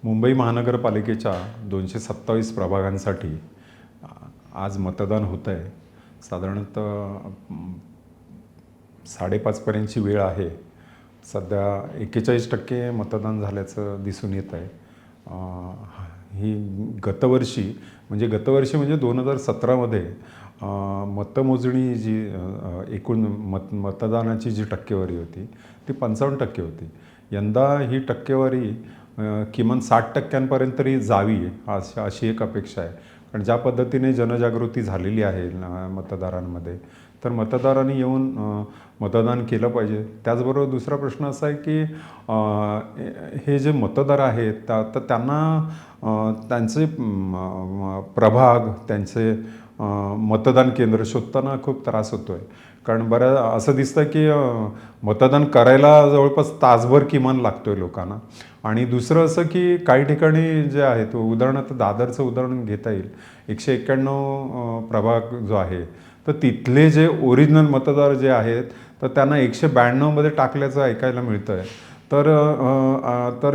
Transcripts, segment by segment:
मुंबई महानगरपालिकेच्या 227 प्रभागांसाठी आज मतदान होतं आहे. साधारणतः 5:30पर्यंतची वेळ आहे. सध्या 41% मतदान झाल्याचं दिसून येत आहे. ही गतवर्षी म्हणजे 2017मध्ये मतमोजणी जी एकूण मतदानाची जी टक्केवारी होती ती 55% होती. यंदा ही टक्केवारी किमान 60% तरी जावी अशी एक अपेक्षा आहे. कारण ज्या पद्धतीने जनजागृती झालेली आहे मतदारांमध्ये, तर मतदारांनी येऊन मतदान केलं पाहिजे. त्याचबरोबर दुसरा प्रश्न असा आहे की हे जे मतदार आहेत तर त्यांना त्यांचे प्रभाग, त्यांचे मतदान केंद्र शोधताना खूप त्रास होतो आहे. कारण असं दिसतं की मतदान करायला जवळपास तासभर किमान लागतो आहे लोकांना. आणि दुसरं असं की काही ठिकाणी जे आहेत, उदाहरणार्थ दादरचं उदाहरण घेता येईल. 191 प्रभाग जो आहे, तर तिथले जे ओरिजिनल मतदार जे आहेत तर त्यांना 192मध्ये टाकल्याचं ऐकायला मिळतं आहे. तर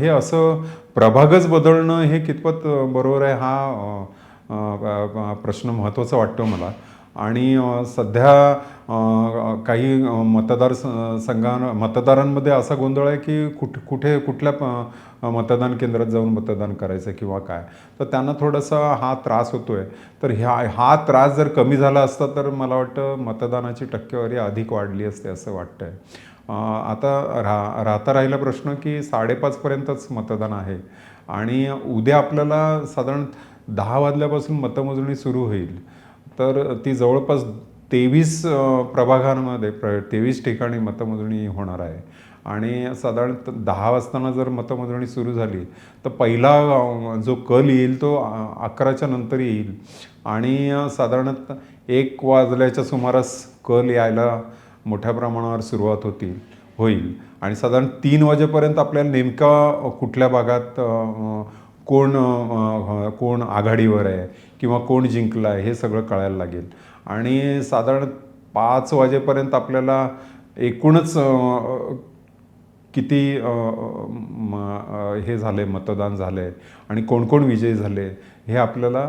हे असं प्रभागच बदलणं हे कितपत बरोबर आहे हा प्रश्न महत्त्वाचा वाटतो मला. आणि सध्या काही मतदारांमध्ये असा गोंधळ आहे की कुठल्या मतदान केंद्रात जाऊन मतदान करायचं किंवा काय, तर त्यांना थोडासा हा त्रास होतो आहे. तर हा त्रास जर कमी झाला असता तर मला वाटतं मतदानाची टक्केवारी अधिक वाढली असते असं वाटतं आहे. आता राहता राहिला प्रश्न की 5:30पर्यंतच मतदान आहे आणि उद्या आपल्याला साधारण 10 वाजल्यापासून मतमोजणी सुरू होईल. तर ती जवळपास 23 प्रभागांमध्ये 23 ठिकाणी मतमोजणी होणार आहे. आणि साधारण 10 वाजताना जर मतमोजणी सुरू झाली तर पहिला जो कल येईल तो 11च्या नंतर येईल. आणि साधारणतः 1 वाजल्याच्या सुमारास कल यायला मोठ्या प्रमाणावर सुरुवात होईल. आणि साधारण 3 वाजेपर्यंत आपल्याला नेमका कुठल्या भागात कोण आघाडीवर आहे किंवा कोण जिंकलं आहे हे सगळं कळायला लागेल. आणि साधारण 5 वाजेपर्यंत आपल्याला एकूणच किती हे झाले, मतदान झालं आहे आणि कोण विजयी झाले हे आपल्याला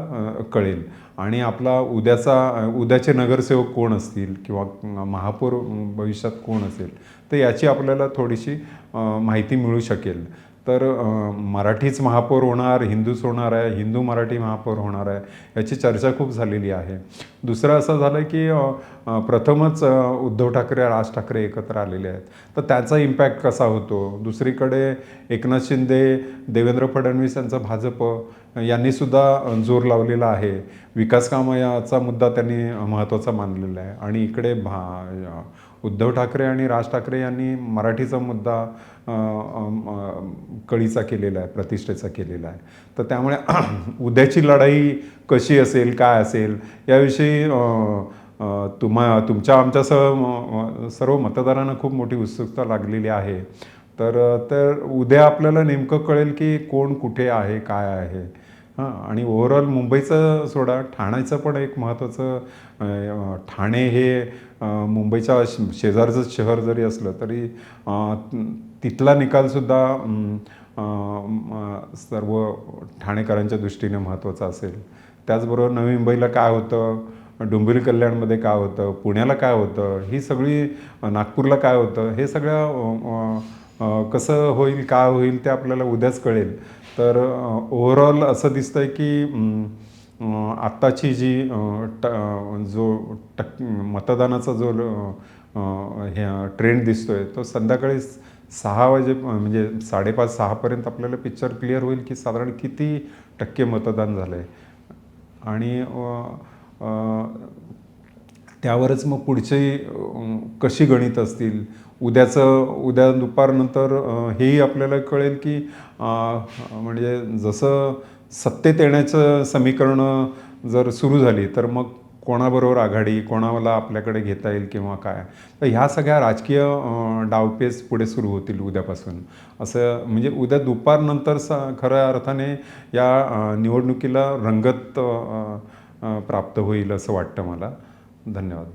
कळेल. आणि आपला उद्याचे नगरसेवक कोण असतील किंवा महापौर भविष्यात कोण असेल तर याची आपल्याला थोडीशी माहिती मिळू शकेल. तर मराठीच महापौर होणार, हिंदूच होणार आहे, हिंदू मराठी महापौर होणार आहे, याची चर्चा खूप झालेली आहे. दुसरं असं झालं की प्रथमच उद्धव ठाकरे, राज ठाकरे एकत्र आलेले आहेत, तर त्याचा इम्पॅक्ट कसा होतो. दुसरीकडे एकनाथ शिंदे, देवेंद्र फडणवीस यांचा भाजप यांनीसुद्धा जोर लावलेला आहे. विकास कामं याचा मुद्दा त्यांनी महत्त्वाचा मानलेला आहे. आणि इकडे उद्धव ठाकरे आणि राज ठाकरे यांनी मराठीचा मुद्दा कळीचा केलेला आहे, प्रतिष्ठेचा केलेला आहे. तर त्यामुळे उद्याची लढाई कशी असेल, काय असेल याविषयी तुमच्या आमच्यासह सर्व मतदारांना खूप मोठी उत्सुकता लागलेली आहे. तर उद्या आपल्याला नेमकं कळेल की कोण कुठे आहे, काय आहे. आणि ओव्हरऑल मुंबईचं सोडा, ठाण्याचं पण एक महत्त्वाचं, ठाणे हे मुंबईच्या शेजारचं शहर जरी असलं तरी तिथला निकालसुद्धा सर्व ठाणेकरांच्या दृष्टीने महत्त्वाचा असेल. त्याचबरोबर नवी मुंबईला काय होतं, डोंबिवली कल्याणमध्ये काय होतं, पुण्याला काय होतं, ही सगळी, नागपूरला काय होतं, हे सगळं कसं होईल, काय होईल ते आपल्याला उद्याच कळेल. तर ओव्हरऑल असं दिसतं आहे की आत्ताची जी मतदानाचा जो हे ट्रेंड दिसतो आहे तो संध्याकाळी 6 वाजे म्हणजे 5:30-6पर्यंत आपल्याला पिक्चर क्लिअर होईल की साधारण किती टक्के मतदान झालं आहे. आणि त्यावरच मग पुढची कशी गणित असतील, उद्या दुपारनंतर हेही आपल्याला कळेल की म्हणजे जसं सत्तेत येण्याचं समीकरणं जर सुरू झाली तर मग कोणाबरोबर आघाडी, कोणाला आपल्याकडे घेता येईल किंवा काय. तर ह्या सगळ्या राजकीय डावपेच पुढे सुरू होतील उद्यापासून. असं म्हणजे उद्या दुपारनंतर खऱ्या अर्थाने या निवडणुकीला रंगत प्राप्त होईल असं वाटतं मला. धन्यवाद.